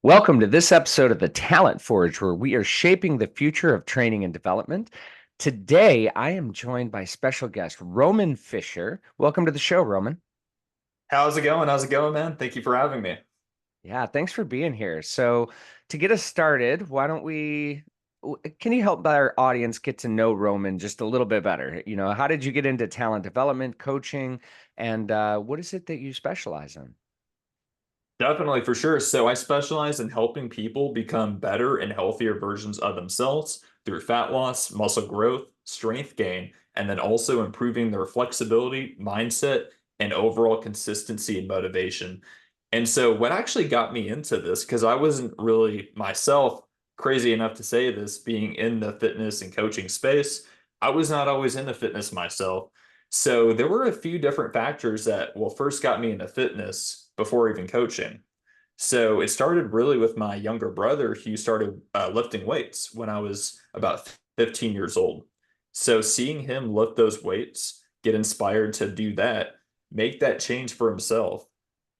Welcome to this episode of the Talent Forge, where we are shaping the future of training and development. Today, I am joined by special guest Roman Fischer. Welcome to the show, Roman. How's it going? How's it going, man? Thank you for having me. Yeah, thanks for being here. So, to get us started, why don't can you help our audience get to know Roman just a little bit better? How did you get into talent development, coaching, and what is it that you specialize in? Definitely, for sure. So I specialize in helping people become better and healthier versions of themselves through fat loss, muscle growth, strength gain, and then also improving their flexibility, mindset, and overall consistency and motivation. And so what actually got me into this, because I wasn't really myself crazy enough to say this, being in the fitness and coaching space, I was not always into fitness myself. So there were a few different factors that, well, first got me into fitness before even coaching. So it started really with my younger brother, who started lifting weights when I was about 15 years old. So seeing him lift those weights, get inspired to do that, make that change for himself,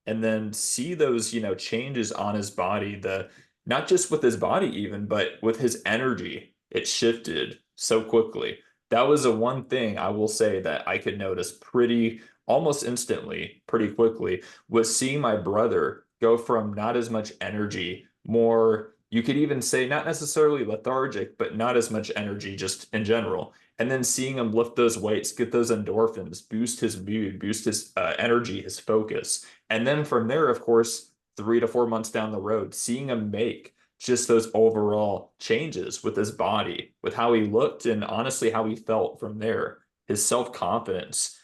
and then see those, changes on his body, the not just with his body even, but with his energy, it shifted so quickly. That was the one thing I will say that I could notice pretty almost instantly, pretty quickly, was seeing my brother go from not as much energy, more, you could even say not necessarily lethargic, but not as much energy just in general. And then seeing him lift those weights, get those endorphins, boost his mood, boost his energy, his focus. And then from there, of course, 3 to 4 months down the road, seeing him make just those overall changes with his body, with how he looked, and honestly, how he felt from there. His self-confidence,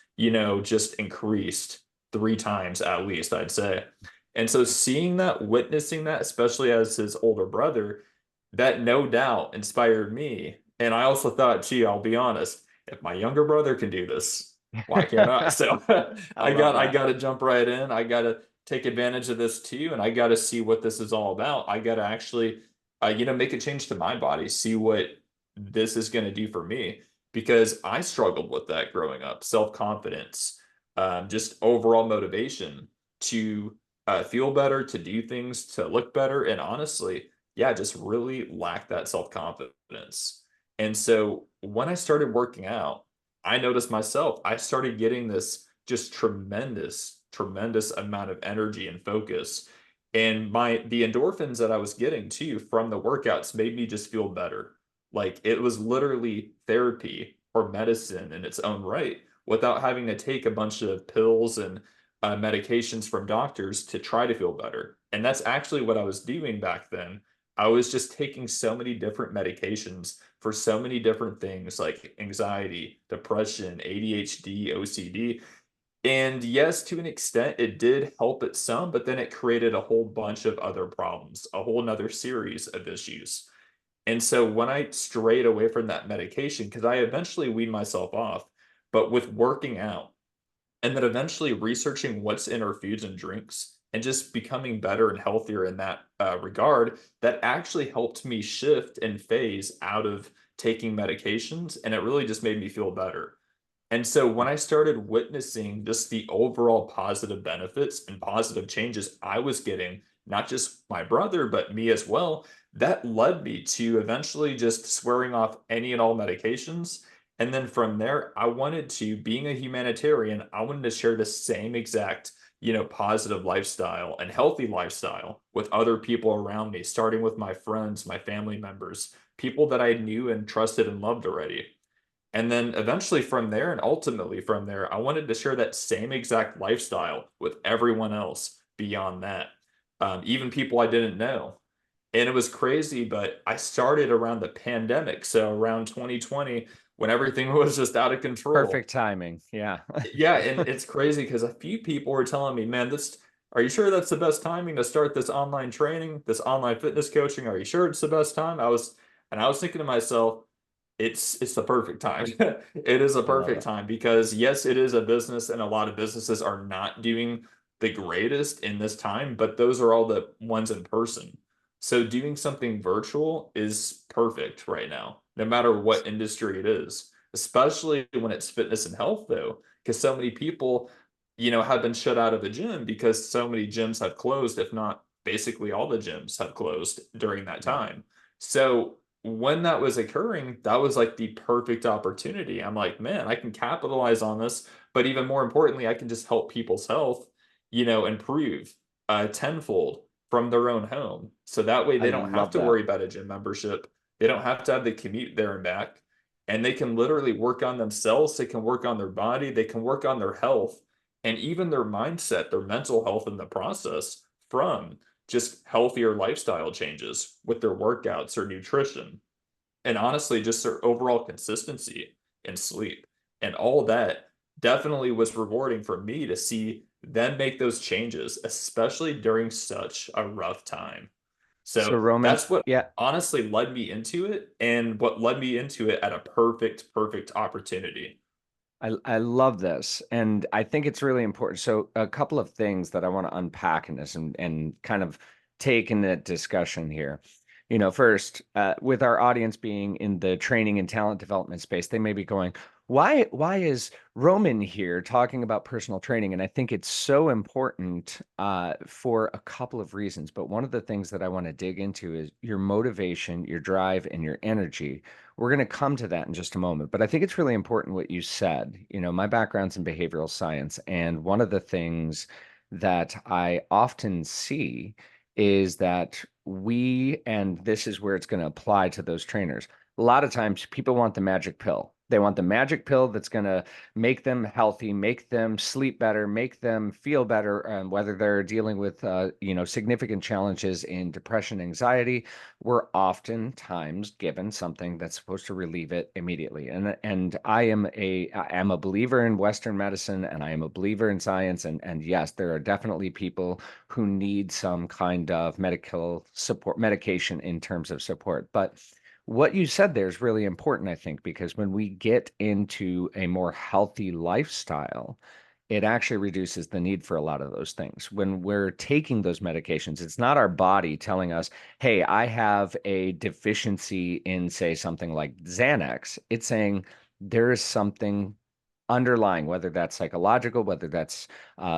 just increased 3 times at least, I'd say. And so seeing that, witnessing that, especially as his older brother, that no doubt inspired me. And I also thought, gee, I'll be honest, if my younger brother can do this, why can't I? So I I love got I that. got to jump right in. I got to take advantage of this too, and I got to see what this is all about. I got to actually, make a change to my body, see what this is going to do for me, because I struggled with that growing up, self-confidence, just overall motivation to feel better, to do things, to look better, and honestly, yeah, just really lack that self-confidence. And so when I started working out, I noticed myself, I started getting this just tremendous, tremendous amount of energy and focus. And the endorphins that I was getting too from the workouts made me just feel better. Like it was literally therapy or medicine in its own right without having to take a bunch of pills and medications from doctors to try to feel better. And that's actually what I was doing back then. I was just taking so many different medications for so many different things like anxiety, depression, ADHD, OCD. And yes, to an extent, it did help it some, but then it created a whole bunch of other problems, a whole nother series of issues. And so when I strayed away from that medication, because I eventually weaned myself off, but with working out, and then eventually researching what's in our foods and drinks and just becoming better and healthier in that regard, that actually helped me shift and phase out of taking medications, and it really just made me feel better. And so when I started witnessing just the overall positive benefits and positive changes I was getting, not just my brother, but me as well, that led me to eventually just swearing off any and all medications. And then from there, I wanted to, being a humanitarian, I wanted to share the same exact, positive lifestyle and healthy lifestyle with other people around me, starting with my friends, my family members, people that I knew and trusted and loved already. And then eventually from there, and ultimately from there, I wanted to share that same exact lifestyle with everyone else beyond that, even people I didn't know. And it was crazy, but I started around the pandemic. So around 2020, when everything was just out of control. Perfect timing. Yeah. Yeah, and it's crazy because a few people were telling me, man, are you sure that's the best timing to start this online training, this online fitness coaching? Are you sure it's the best time? And I was thinking to myself, it's the perfect time. It is a I love perfect it. time because yes, it is a business and a lot of businesses are not doing the greatest in this time, but those are all the ones in person. So doing something virtual is perfect right now, no matter what industry it is, especially when it's fitness and health though, because so many people, have been shut out of the gym because so many gyms have closed, if not basically all the gyms have closed during that Yeah. time. So when that was occurring, that was like the perfect opportunity. I'm like, man, I can capitalize on this, but even more importantly, I can just help people's health, improve tenfold from their own home. So that way I they don't have love to that. worry about a gym membership. They don't have to have the commute there and back. And they can literally work on themselves. They can work on their body. They can work on their health and even their mindset, their mental health in the process from just healthier lifestyle changes with their workouts or nutrition. And honestly, just their overall consistency in sleep. And all that definitely was rewarding for me to see them make those changes, especially during such a rough time. So So Roman, that's what yeah, honestly led me into it and what led me into it at a perfect opportunity. I love this, and I think it's really important. So, a couple of things that I want to unpack in this and kind of take in the discussion here. First, with our audience being in the training and talent development space, they may be going, "Why is Roman here talking about personal training?" And I think it's so important for a couple of reasons. But one of the things that I want to dig into is your motivation, your drive, and your energy. We're going to come to that in just a moment, but I think it's really important what you said. My background's in behavioral science, and one of the things that I often see is that and this is where it's going to apply to those trainers. A lot of times people want the magic pill. They want the magic pill that's going to make them healthy, make them sleep better, make them feel better, whether they're dealing with, significant challenges in depression, anxiety. We're oftentimes given something that's supposed to relieve it immediately. And I am a believer in Western medicine, and I am a believer in science. And yes, there are definitely people who need some kind of medical support, medication in terms of support. But what you said there is really important, I think, because when we get into a more healthy lifestyle, it actually reduces the need for a lot of those things. When we're taking those medications, it's not our body telling us, hey, I have a deficiency in, say, something like Xanax. It's saying there is something underlying, whether that's psychological, whether that's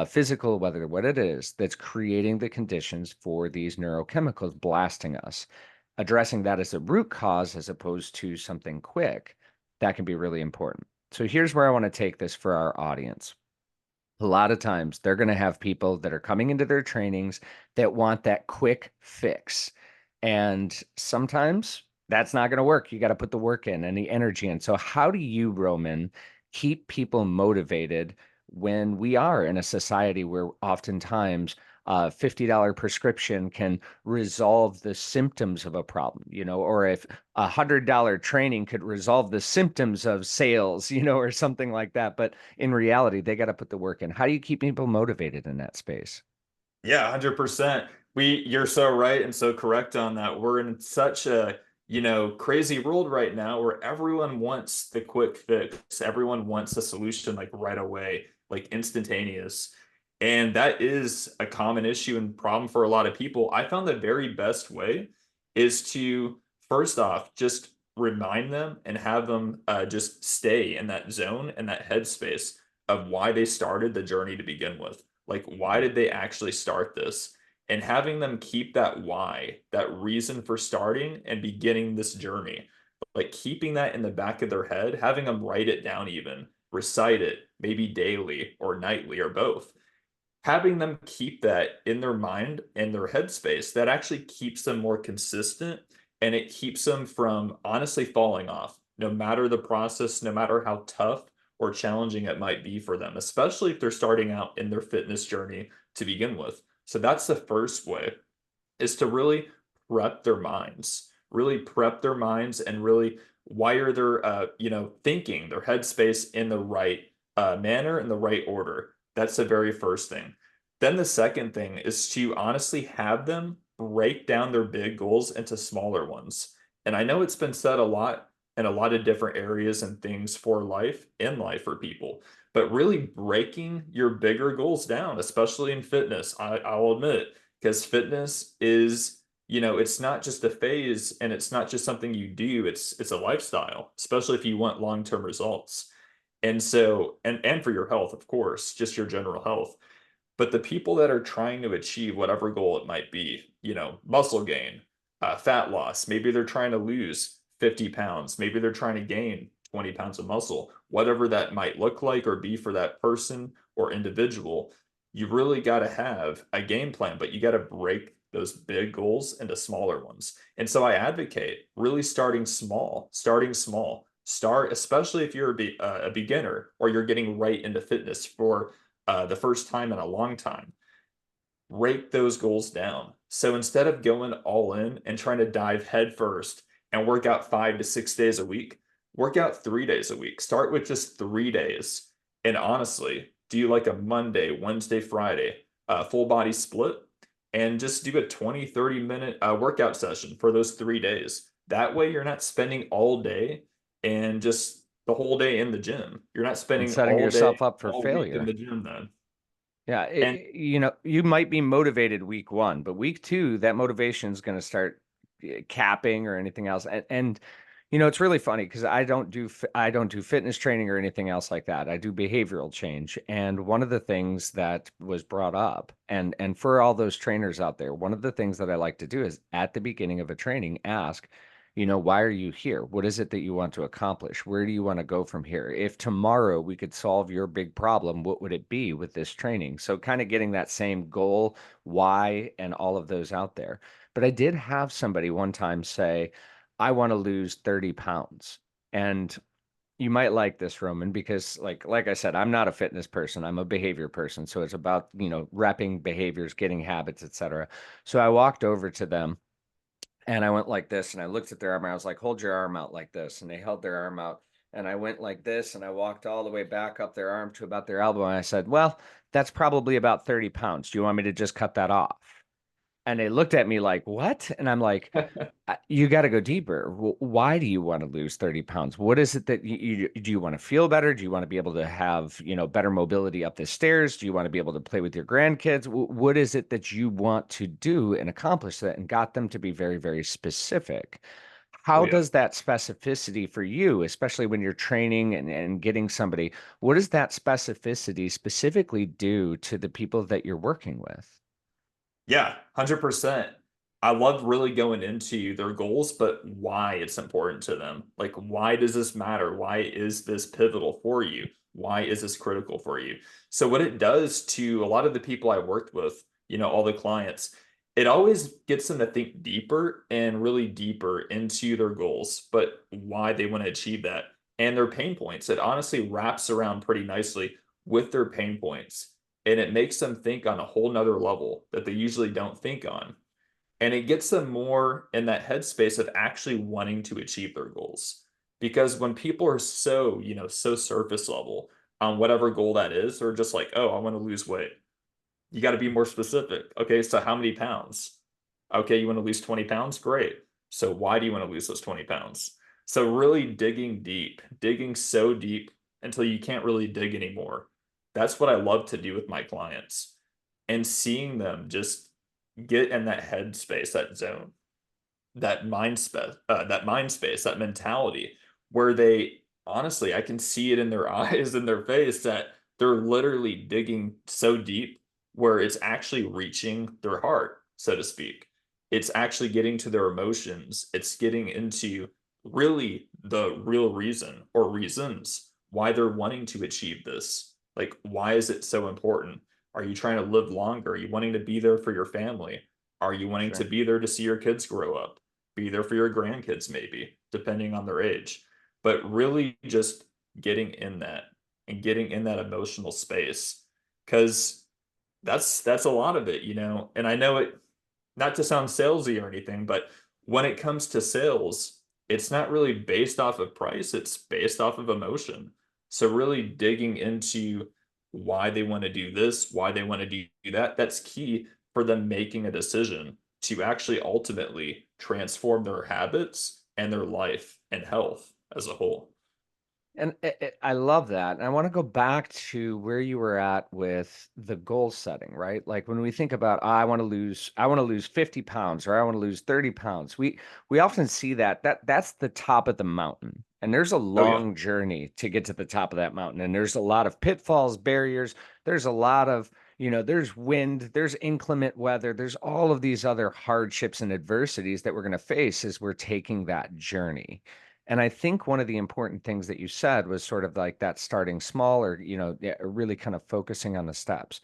physical, whether what it is, that's creating the conditions for these neurochemicals blasting us. Addressing that as a root cause as opposed to something quick, that can be really important. So here's where I want to take this for our audience. A lot of times they're going to have people that are coming into their trainings that want that quick fix. And sometimes that's not going to work. You got to put the work in and the energy in. So, how do you, Roman, keep people motivated when we are in a society where oftentimes a $50 prescription can resolve the symptoms of a problem, or if $100 training could resolve the symptoms of sales, or something like that. But in reality, they got to put the work in. How do you keep people motivated in that space? Yeah, 100%. You're so right and so correct on that. We're in such a, crazy world right now where everyone wants the quick fix. Everyone wants a solution like right away, like instantaneous. And that is a common issue and problem for a lot of people. I found the very best way is to first off just remind them and have them just stay in that zone and that headspace of why they started the journey to begin with. Like, why did they actually start this? And having them keep that why, that reason for starting and beginning this journey, like keeping that in the back of their head, having them write it down, even recite it, maybe daily or nightly or both. Having them keep that in their mind and their headspace, that actually keeps them more consistent and it keeps them from honestly falling off, no matter the process, no matter how tough or challenging it might be for them, especially if they're starting out in their fitness journey to begin with. So that's the first way, is to really prep their minds and really wire their thinking, their headspace in the right manner, in the right order. That's the very first thing. Then the second thing is to honestly have them break down their big goals into smaller ones. And I know it's been said a lot in a lot of different areas and things for life, in life for people, but really breaking your bigger goals down, especially in fitness. I'll admit, because fitness is, it's not just a phase and it's not just something you do, it's a lifestyle, especially if you want long-term results. And so, and for your health, of course, just your general health. But the people that are trying to achieve whatever goal it might be, muscle gain, fat loss, maybe they're trying to lose 50 pounds, maybe they're trying to gain 20 pounds of muscle, whatever that might look like or be for that person or individual, you really got to have a game plan, but you got to break those big goals into smaller ones. And so I advocate really starting small, starting small. Start, especially if you're a beginner or you're getting right into fitness for the first time in a long time. Break those goals down. So instead of going all in and trying to dive headfirst and work out 5 to 6 days a week, work out 3 days a week. Start with just 3 days. And honestly, do you like a Monday, Wednesday, Friday, full body split? And just do a 20, 30 minute workout session for those 3 days. That way, you're not spending all day and just the whole day in the gym. You're not And spending setting all day, yourself up for all week in failure. the gym then. Yeah, And you might be motivated week one, but week two, that motivation is going to start capping or anything else. And it's really funny because I don't do fitness training or anything else like that. I do behavioral change. And one of the things that was brought up, and for all those trainers out there, one of the things that I like to do is at the beginning of a training, ask, why are you here? What is it that you want to accomplish? Where do you want to go from here? If tomorrow we could solve your big problem, what would it be with this training? So, kind of getting that same goal, why, and all of those out there. But I did have somebody one time say, I want to lose 30 pounds. And you might like this, Roman, because like I said, I'm not a fitness person. I'm a behavior person. So it's about, repping behaviors, getting habits, etc. So I walked over to them and I went like this and I looked at their arm and I was like, hold your arm out like this. And they held their arm out. And I went like this and I walked all the way back up their arm to about their elbow. And I said, well, that's probably about 30 pounds. Do you want me to just cut that off? And they looked at me like, what? And I'm like, you got to go deeper. Why do you want to lose 30 pounds? What is it that do you want to feel better? Do you want to be able to have, better mobility up the stairs? Do you want to be able to play with your grandkids? What is it that you want to do and accomplish that? And got them to be very, very specific. oh How yeah. does that specificity for you, especially when you're training and getting somebody, what does that specificity specifically do to the people that you're working with? Yeah, 100%. I love really going into their goals, but why it's important to them. Like, why does this matter? Why is this pivotal for you? Why is this critical for you? So, what it does to a lot of the people I worked with, all the clients, it always gets them to think deeper and really deeper into their goals, but why they want to achieve that and their pain points. It honestly wraps around pretty nicely with their pain points and it makes them think on a whole nother level that they usually don't think on. And it gets them more in that headspace of actually wanting to achieve their goals. Because when people are so, so surface level on whatever goal that is, they're just like, oh, I want to lose weight. You got to be more specific. Okay, so how many pounds? Okay, you want to lose 20 pounds? Great. So why do you want to lose those 20 pounds? So really digging deep, digging so deep until you can't really dig anymore. That's what I love to do with my clients and seeing them just get in that head space, that zone, that mind space, that mentality where they honestly, I can see it in their eyes and their face that they're literally digging so deep where it's actually reaching their heart, so to speak. It's actually getting to their emotions. It's getting into really the real reason or reasons why they're wanting to achieve this. Like, why is it so important? Are you trying to live longer? Are you wanting to be there for your family? Are you wanting to Sure. be there to see your kids grow up? Be there for your grandkids, maybe, depending on their age. But really just getting in that and getting in that emotional space. Because that's a lot of it. And I know it not to sound salesy or anything, but when it comes to sales, it's not really based off of price, it's based off of emotion. So really digging into why they want to do this, why they want to do that, that's key for them making a decision to actually ultimately transform their habits and their life and health as a whole. And I love that. And I want to go back to where you were at with the goal setting, right? Like when we think about, I want to lose 50 pounds or I want to lose 30 pounds. We often see that's the top of the mountain. And there's a Oh yeah. long journey to get to the top of that mountain. And there's a lot of pitfalls, barriers. There's a lot of, There's wind, there's inclement weather, there's all of these other hardships and adversities that we're going to face as we're taking that journey. And I think one of the important things that you said was sort of like that starting small, or, yeah, really kind of focusing on the steps.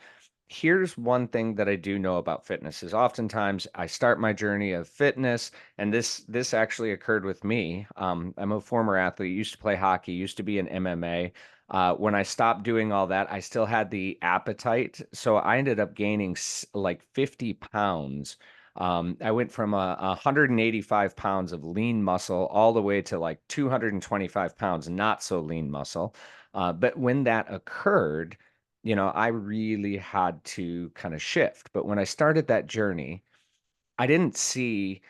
Here's one thing that I do know about fitness is oftentimes I start my journey of fitness, and this actually occurred with me. I'm a former athlete, used to play hockey, used to be in MMA. When I stopped doing all that, I still had the appetite, so I ended up gaining like 50 pounds. I went from 185 pounds of lean muscle all the way to like 225 pounds not so lean muscle. But when that occurred, I really had to kind of shift. But when I started that journey, I didn't see,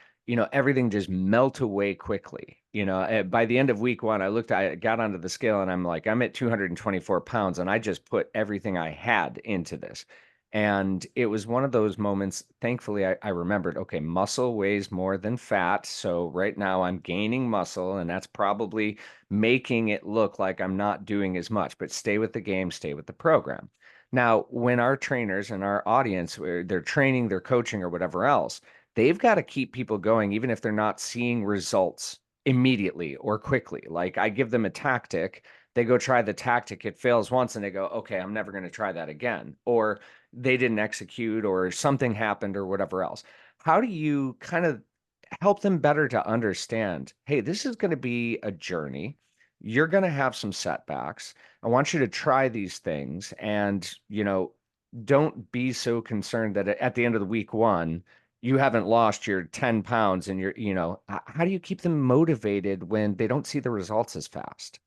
everything just melt away quickly. By the end of week one, I got onto the scale and I'm like, I'm at 224 pounds and I just put everything I had into this. And it was one of those moments, thankfully, I remembered, okay, muscle weighs more than fat. So right now I'm gaining muscle, and that's probably making it look like I'm not doing as much, but stay with the game, stay with the program. Now, when our trainers and our audience, they're training, they're coaching, or whatever else, they've got to keep people going, even if they're not seeing results immediately or quickly. Like I give them a tactic, they go try the tactic, it fails once, and they go, okay, I'm never going to try that again. Or they didn't execute, or something happened, or whatever else. How do you kind of help them better to understand, hey, this is going to be a journey. You're going to have some setbacks. I want you to try these things, and, don't be so concerned that at the end of the week one, you haven't lost your 10 pounds, and how do you keep them motivated when they don't see the results as fast?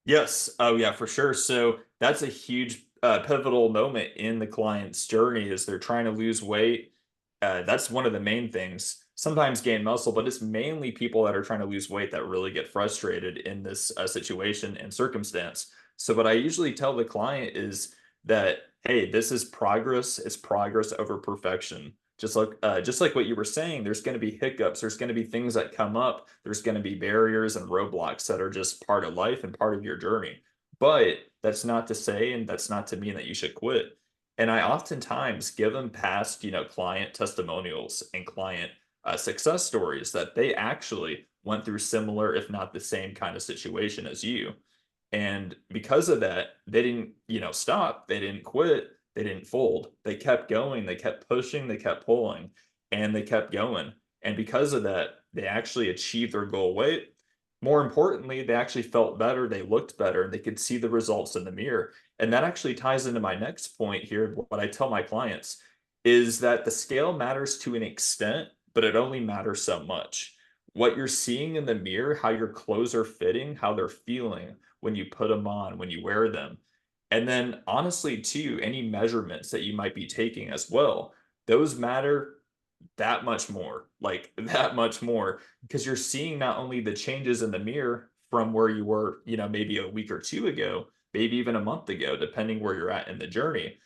Yes. Oh, yeah, for sure. So that's a huge pivotal moment in the client's journey as they're trying to lose weight. That's one of the main things. Sometimes gain muscle, but it's mainly people that are trying to lose weight that really get frustrated in this situation and circumstance. So what I usually tell the client is that, hey, this is progress. It's progress over perfection. Just like what you were saying, there's going to be hiccups. There's going to be things that come up. There's going to be barriers and roadblocks that are just part of life and part of your journey. But that's not to say, and that's not to mean that you should quit. And I oftentimes give them past, client testimonials and client success stories that they actually went through similar, if not the same kind of situation as you. And because of that, they didn't, stop. They didn't quit. They didn't fold. They kept going. They kept pushing. They kept pulling, and they kept going. And because of that, they actually achieved their goal weight. More importantly, they actually felt better. They looked better, and they could see the results in the mirror. And that actually ties into my next point here. What I tell my clients is that the scale matters to an extent, but it only matters so much. What you're seeing in the mirror, how your clothes are fitting, how they're feeling when you put them on, when you wear them. And then, honestly, too, any measurements that you might be taking as well, those matter that much more, like that much more, because you're seeing not only the changes in the mirror from where you were, maybe a week or two ago, maybe even a month ago, depending where you're at in the journey.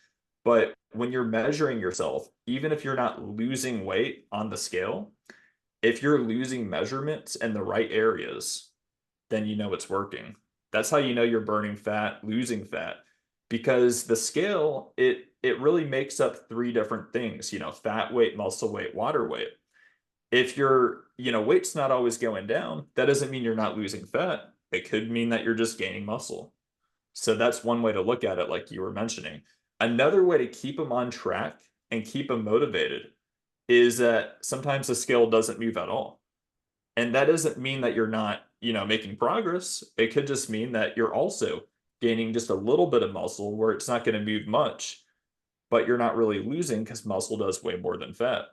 But when you're measuring yourself, even if you're not losing weight on the scale, if you're losing measurements in the right areas, then you know it's working. That's how you know you're burning fat, losing fat, because the scale, it really makes up three different things, fat weight, muscle weight, water weight. If your, weight's not always going down, that doesn't mean you're not losing fat. It could mean that you're just gaining muscle. So that's one way to look at it, like you were mentioning. Another way to keep them on track and keep them motivated is that sometimes the scale doesn't move at all. And that doesn't mean that you're not, making progress. It could just mean that you're also gaining just a little bit of muscle where it's not going to move much, but you're not really losing because muscle does way more than fat.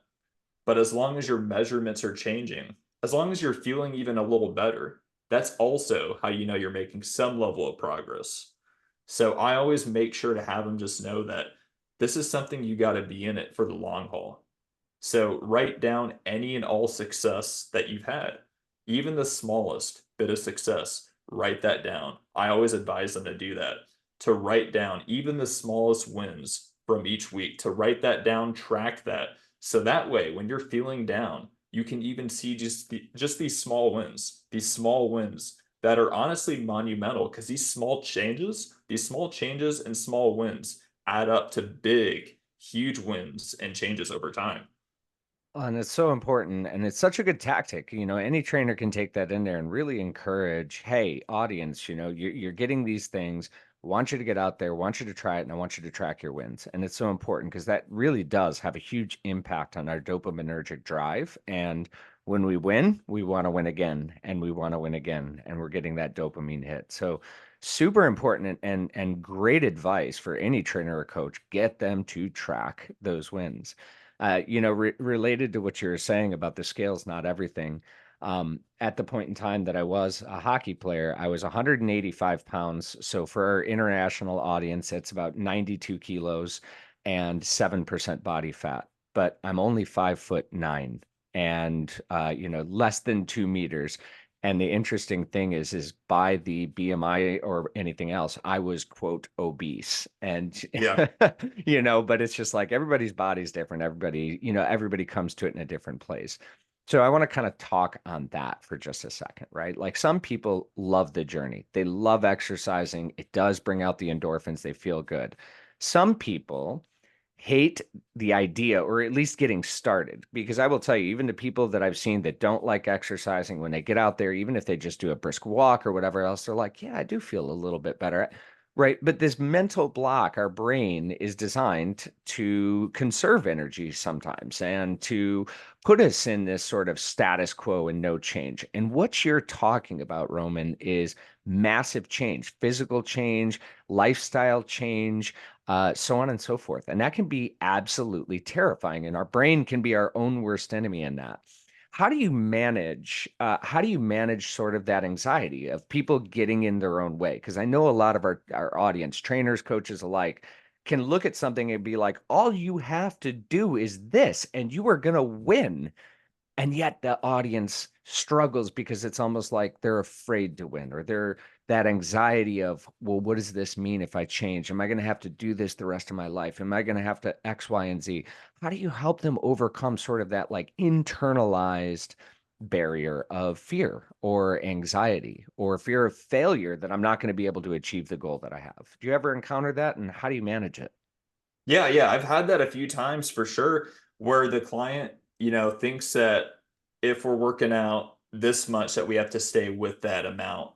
But as long as your measurements are changing, as long as you're feeling even a little better, that's also how you know you're making some level of progress. So I always make sure to have them just know that this is something you got to be in it for the long haul. So write down any and all success that you've had, even the smallest bit of success. Write that down. I always advise them to do that, to write down even the smallest wins from each week, to write that down, track that. So that way, when you're feeling down, you can even see just these small wins that are honestly monumental because these small changes and small wins, add up to big, huge wins and changes over time. And it's so important, and it's such a good tactic. Any trainer can take that in there and really encourage, hey, audience, you're getting these things. I want you to get out there, want you to try it, and I want you to track your wins. And it's so important because that really does have a huge impact on our dopaminergic drive. And when we win, we want to win again, and we want to win again, and we're getting that dopamine hit. So super important and great advice for any trainer or coach. Get them to track those wins. Related to what you were saying about the scale's not everything. At the point in time that I was a hockey player, I was 185 pounds. So for our international audience, it's about 92 kilos and 7% body fat. But I'm only 5'9" and less than 2 meters. And the interesting thing is by the BMI or anything else, I was quote obese. And Yeah. but it's just like everybody's body's different. Everybody comes to it in a different place. So I want to kind of talk on that for just a second, right? Like some people love the journey. They love exercising. It does bring out the endorphins. They feel good. Some people hate the idea or at least getting started because I will tell you, even the people that I've seen that don't like exercising, when they get out there, even if they just do a brisk walk or whatever else, they're like, yeah, I do feel a little bit better. Right. But this mental block, our brain is designed to conserve energy sometimes and to put us in this sort of status quo and no change. And what you're talking about, Roman, is massive change, physical change, lifestyle change, so on and so forth. And that can be absolutely terrifying. And our brain can be our own worst enemy in that. How do you manage sort of that anxiety of people getting in their own way? Because I know a lot of our audience, trainers, coaches alike, can look at something and be like, all you have to do is this, and you are going to win. And yet the audience struggles because it's almost like they're afraid to win, or they're that anxiety of, well, what does this mean if I change? Am I going to have to do this the rest of my life? Am I going to have to X, Y, and Z? How do you help them overcome sort of that like internalized barrier of fear or anxiety or fear of failure that I'm not going to be able to achieve the goal that I have? Do you ever encounter that, and how do you manage it? Yeah, yeah, I've had that a few times for sure, where the client, thinks that if we're working out this much that we have to stay with that amount,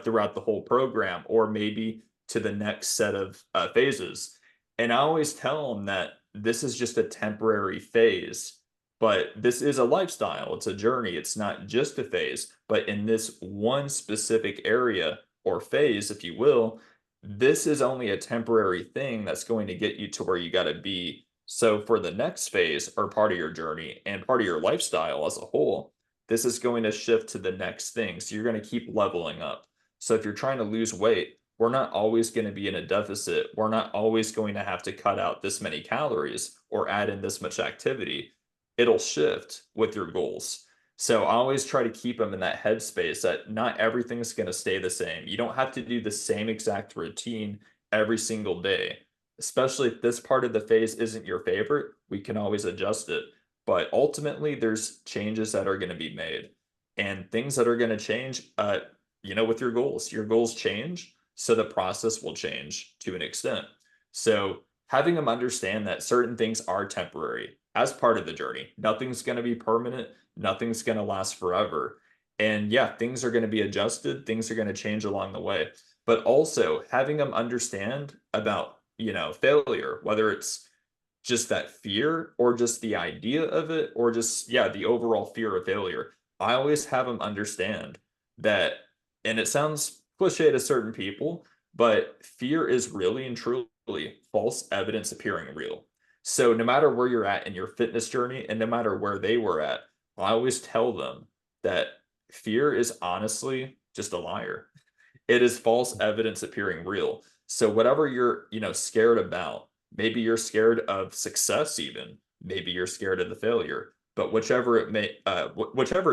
throughout the whole program or maybe to the next set of phases. And I always tell them that this is just a temporary phase, but this is a lifestyle. It's a journey. It's not just a phase, but in this one specific area or phase, if you will, this is only a temporary thing that's going to get you to where you got to be. So for the next phase or part of your journey and part of your lifestyle as a whole, this is going to shift to the next thing. So you're going to keep leveling up. So if you're trying to lose weight, we're not always going to be in a deficit. We're not always going to have to cut out this many calories or add in this much activity. It'll shift with your goals. So I always try to keep them in that headspace that not everything's going to stay the same. You don't have to do the same exact routine every single day. Especially if this part of the phase isn't your favorite, we can always adjust it. But ultimately, there's changes that are going to be made and things that are going to change, with your goals. Your goals change, so the process will change to an extent. So having them understand that certain things are temporary as part of the journey. Nothing's going to be permanent, nothing's going to last forever. And yeah, things are going to be adjusted, things are going to change along the way. But also having them understand about, failure, whether it's just that fear or just the idea of it or just, yeah, the overall fear of failure. I always have them understand that, and it sounds cliche to certain people, but fear is really and truly false evidence appearing real. So no matter where you're at in your fitness journey and no matter where they were at, I always tell them that fear is honestly just a liar. It is false evidence appearing real. So whatever you're, scared about, maybe you're scared of success even, maybe you're scared of the failure, but whichever it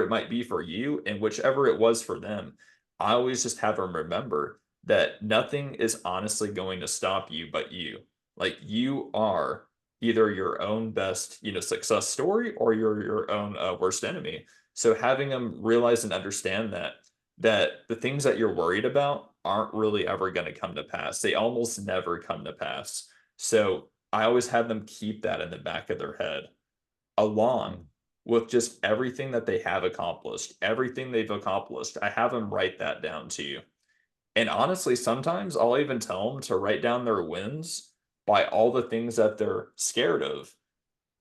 might be for you and whichever it was for them, I always just have them remember that nothing is honestly going to stop you but you. Like you are either your own best, success story or you're your own worst enemy. So having them realize and understand that the things that you're worried about aren't really ever going to come to pass. They almost never come to pass. So I always have them keep that in the back of their head, along with just everything that they have accomplished, everything they've accomplished. I have them write that down too. And honestly, sometimes I'll even tell them to write down their wins by all the things that they're scared of,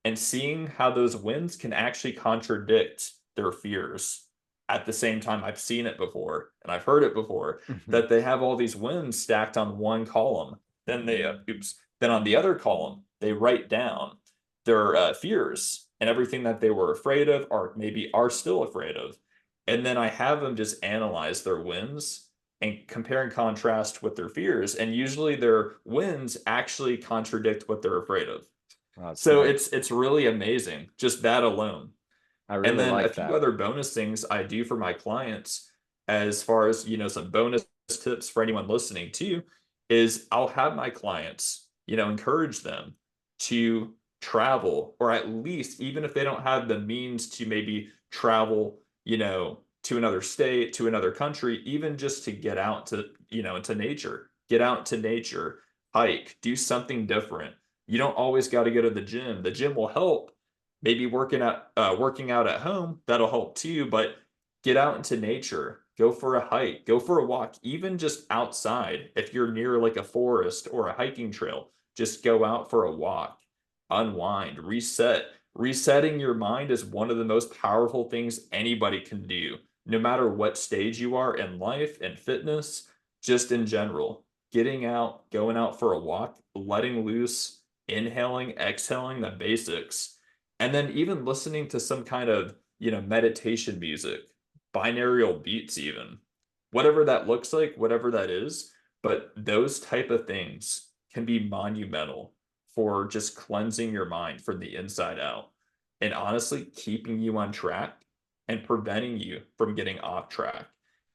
and seeing how those wins can actually contradict their fears. At the same time, I've seen it before and I've heard it before Mhm. that they have all these wins stacked on one column. Then then on the other column, they write down their fears and everything that they were afraid of, or maybe are still afraid of. And then I have them just analyze their wins and compare and contrast with their fears. And usually their wins actually contradict what they're afraid of. Oh, that's So smart. it's really amazing, just that alone. I And really then a like few that. other bonus things I do for my clients, as far as, some bonus tips for anyone listening too, is I'll have my clients, encourage them to travel, or at least even if they don't have the means to maybe travel, to another state, to another country, even just to get out to, into nature, get out to nature, hike, do something different. You don't always got to go to the gym. The gym will help. Maybe working out at home, that'll help too, but get out into nature, go for a hike, go for a walk, even just outside. If you're near like a forest or a hiking trail, just go out for a walk, unwind, reset. Resetting your mind is one of the most powerful things anybody can do, no matter what stage you are in life and fitness, just in general. Getting out, going out for a walk, letting loose, inhaling, exhaling, the basics, and then even listening to some kind of, meditation music, binaural beats even. Whatever that looks like, whatever that is, but those type of things can be monumental for just cleansing your mind from the inside out, and honestly keeping you on track and preventing you from getting off track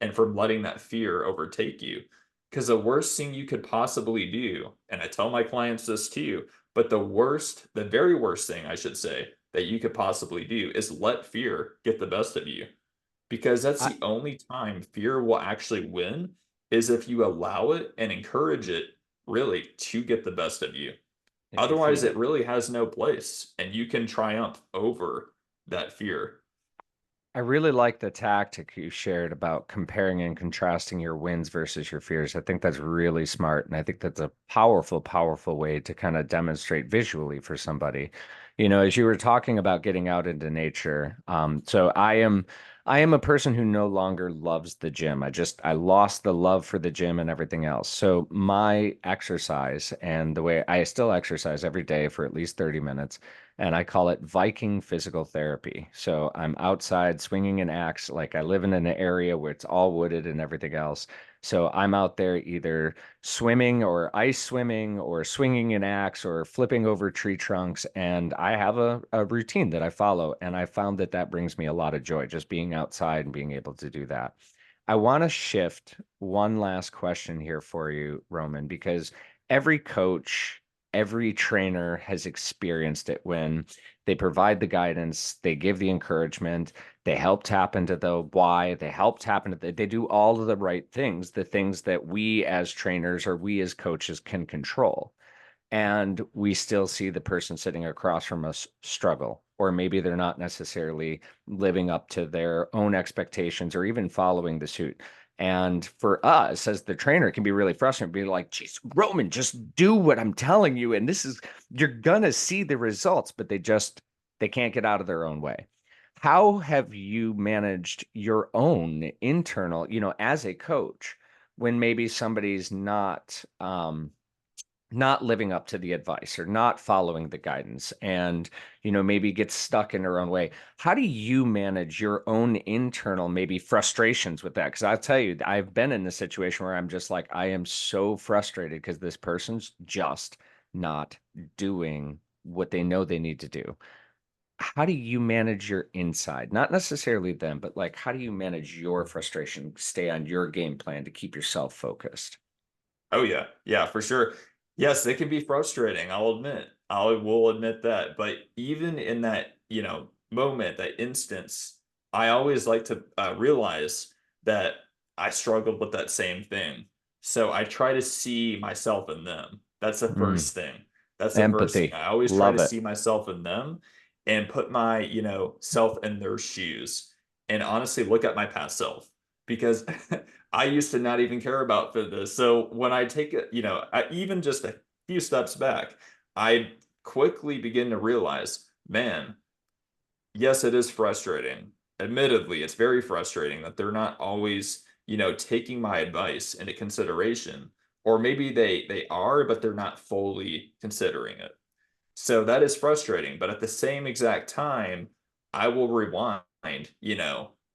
and from letting that fear overtake you. Because the worst thing you could possibly do, and I tell my clients this too, but the very worst thing I should say that you could possibly do is let fear get the best of you, because that's I, the only time fear will actually win, is if you allow it and encourage it really to get the best of you. if you Otherwise, feed it it. really has no place and you can triumph over that fear. I really like the tactic you shared about comparing and contrasting your wins versus your fears. I think that's really smart. And I think that's a powerful, powerful way to kind of demonstrate visually for somebody. As you were talking about getting out into nature, so I am a person who no longer loves the gym. I lost the love for the gym and everything else. So my exercise and the way I still exercise every day for at least 30 minutes, and I call it Viking physical therapy. So I'm outside swinging an axe. Like I live in an area where it's all wooded and everything else. So I'm out there either swimming or ice swimming or swinging an axe or flipping over tree trunks. And I have a routine that I follow. And I found that that brings me a lot of joy, just being outside and being able to do that. I want to shift one last question here for you, Roman, because every coach, every trainer has experienced it when they provide the guidance, they give the encouragement, they help tap into the why, they help tap into they do all of the right things, the things that we as trainers or we as coaches can control, and we still see the person sitting across from us struggle, or maybe they're not necessarily living up to their own expectations or even following the suit. And for us as the trainer, it can be really frustrating, be like, geez, Roman, just do what I'm telling you. And this is, you're gonna see the results, but they can't get out of their own way. How have you managed your own internal, as a coach, when maybe somebody's not living up to the advice or not following the guidance and maybe gets stuck in her own way? How do you manage your own internal maybe frustrations with that? Because I'll tell you, I've been in a situation where I'm just like, I am so frustrated because this person's just not doing what they know they need to do. How do you manage your inside, not necessarily them, but like how do you manage your frustration, stay on your game plan to keep yourself focused? Oh yeah, yeah, for sure. Yes, it can be frustrating. I'll admit. I will admit that. But even in that, moment, that instance, I always like to realize that I struggled with that same thing. So I try to see myself in them. That's the Mm, first thing. That's the first thing. Empathy. I always try to Love it. see myself in them and put my, self in their shoes and honestly look at my past self because I used to not even care about fitness. So when I take it, even just a few steps back, I quickly begin to realize, man, yes, it is frustrating. Admittedly, it's very frustrating that they're not always, taking my advice into consideration, or maybe they are, but they're not fully considering it. So that is frustrating, but at the same exact time, I will rewind,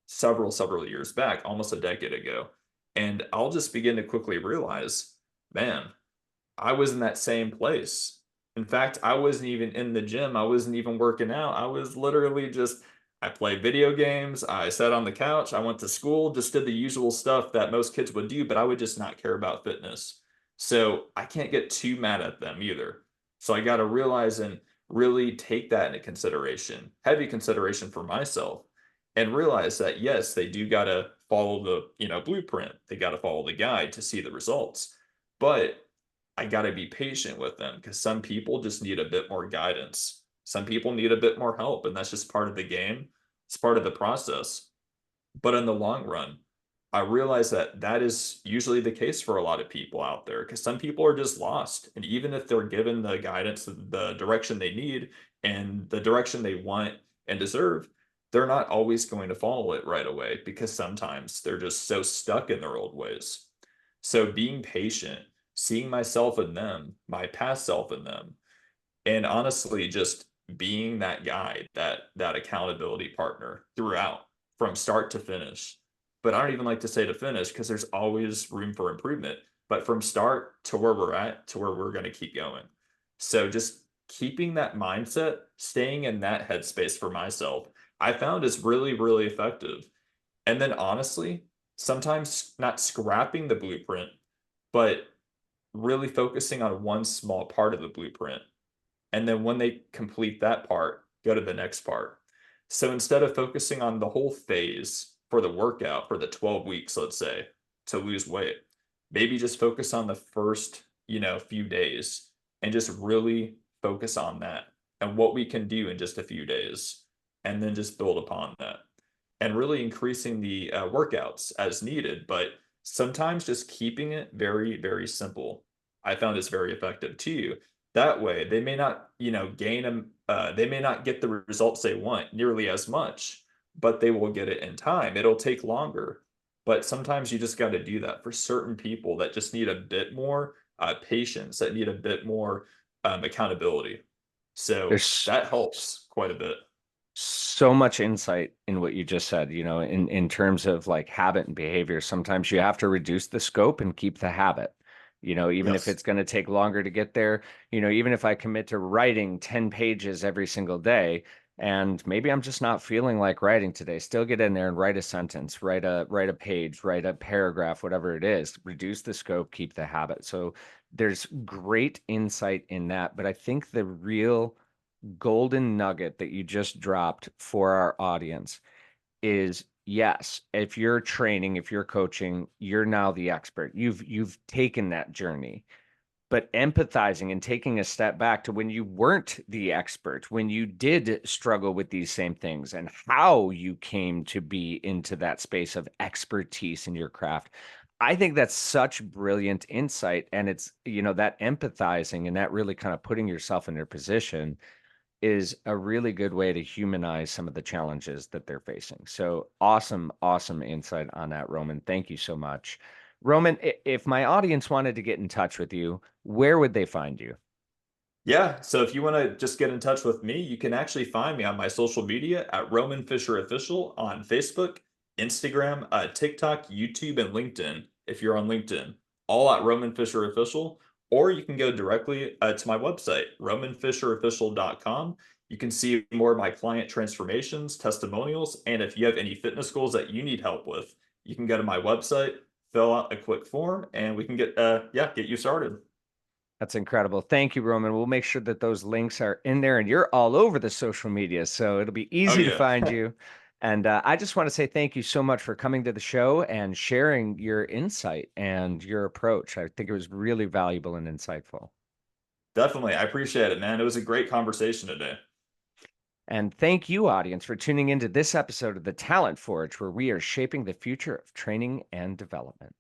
several years back, almost a decade ago, and I'll just begin to quickly realize, man, I was in that same place. In fact, I wasn't even in the gym. I wasn't even working out. I was literally just, I played video games. I sat on the couch. I went to school, just did the usual stuff that most kids would do, but I would just not care about fitness. So I can't get too mad at them either. So I got to realize and really take that into consideration, heavy consideration for myself, and realize that yes, they do got to follow the, blueprint. They got to follow the guide to see the results. But I got to be patient with them because some people just need a bit more guidance. Some people need a bit more help, and that's just part of the game. It's part of the process. But in the long run, I realize that that is usually the case for a lot of people out there because some people are just lost. And even if they're given the guidance, the direction they need, and the direction they want and deserve, they're not always going to follow it right away because sometimes they're just so stuck in their old ways. So being patient, seeing myself in them, my past self in them, and honestly just being that guide, that accountability partner throughout from start to finish. But I don't even like to say to finish because there's always room for improvement. But from start to where we're at to where we're going to keep going. So just keeping that mindset, staying in that headspace for myself, I found is really, really effective. And then honestly, sometimes not scrapping the blueprint, but really focusing on one small part of the blueprint. And then when they complete that part, go to the next part. So instead of focusing on the whole phase for the workout for the 12 weeks, let's say, to lose weight, maybe just focus on the first, few days and just really focus on that and what we can do in just a few days. And then just build upon that and really increasing the workouts as needed. But sometimes just keeping it very, very simple. I found it's very effective too. That way, they may not, gain them. They may not get the results they want nearly as much, but they will get it in time. It'll take longer, but sometimes you just got to do that for certain people that just need a bit more patience, that need a bit more accountability. So There's that helps quite a bit. so much insight in what you just said, in terms of like habit and behavior. Sometimes you have to reduce the scope and keep the habit. Even if Yes. it's going to take longer to get there, even if I commit to writing 10 pages every single day, and maybe I'm just not feeling like writing today, still get in there and write a sentence, write a page, write a paragraph, whatever it is, reduce the scope, keep the habit. So there's great insight in that. But I think the real golden nugget that you just dropped for our audience is yes, if you're training, if you're coaching, you're now the expert. You've taken that journey. But empathizing and taking a step back to when you weren't the expert, when you did struggle with these same things and how you came to be into that space of expertise in your craft. I think that's such brilliant insight. And it's, that empathizing and that really kind of putting yourself in their position is a really good way to humanize some of the challenges that they're facing. So awesome, awesome insight on that, Roman. Thank you so much. Roman, if my audience wanted to get in touch with you, where would they find you? Yeah, so if you want to just get in touch with me, you can actually find me on my social media at Roman Fisher Official on Facebook, Instagram, TikTok, YouTube, and LinkedIn. If you're on LinkedIn, all at Roman Fisher Official, or you can go directly to my website, romanfisherofficial.com. You can see more of my client transformations, testimonials, and if you have any fitness goals that you need help with, you can go to my website, fill out a quick form, and we can get you started. That's incredible. Thank you, Roman. We'll make sure that those links are in there and you're all over the social media. So it'll be Oh easy to yeah. find you. And I just want to say thank you so much for coming to the show and sharing your insight and your approach. I think it was really valuable and insightful. Definitely. I appreciate it, man. It was a great conversation today. And thank you, audience, for tuning into this episode of The Talent Forge, where we are shaping the future of training and development.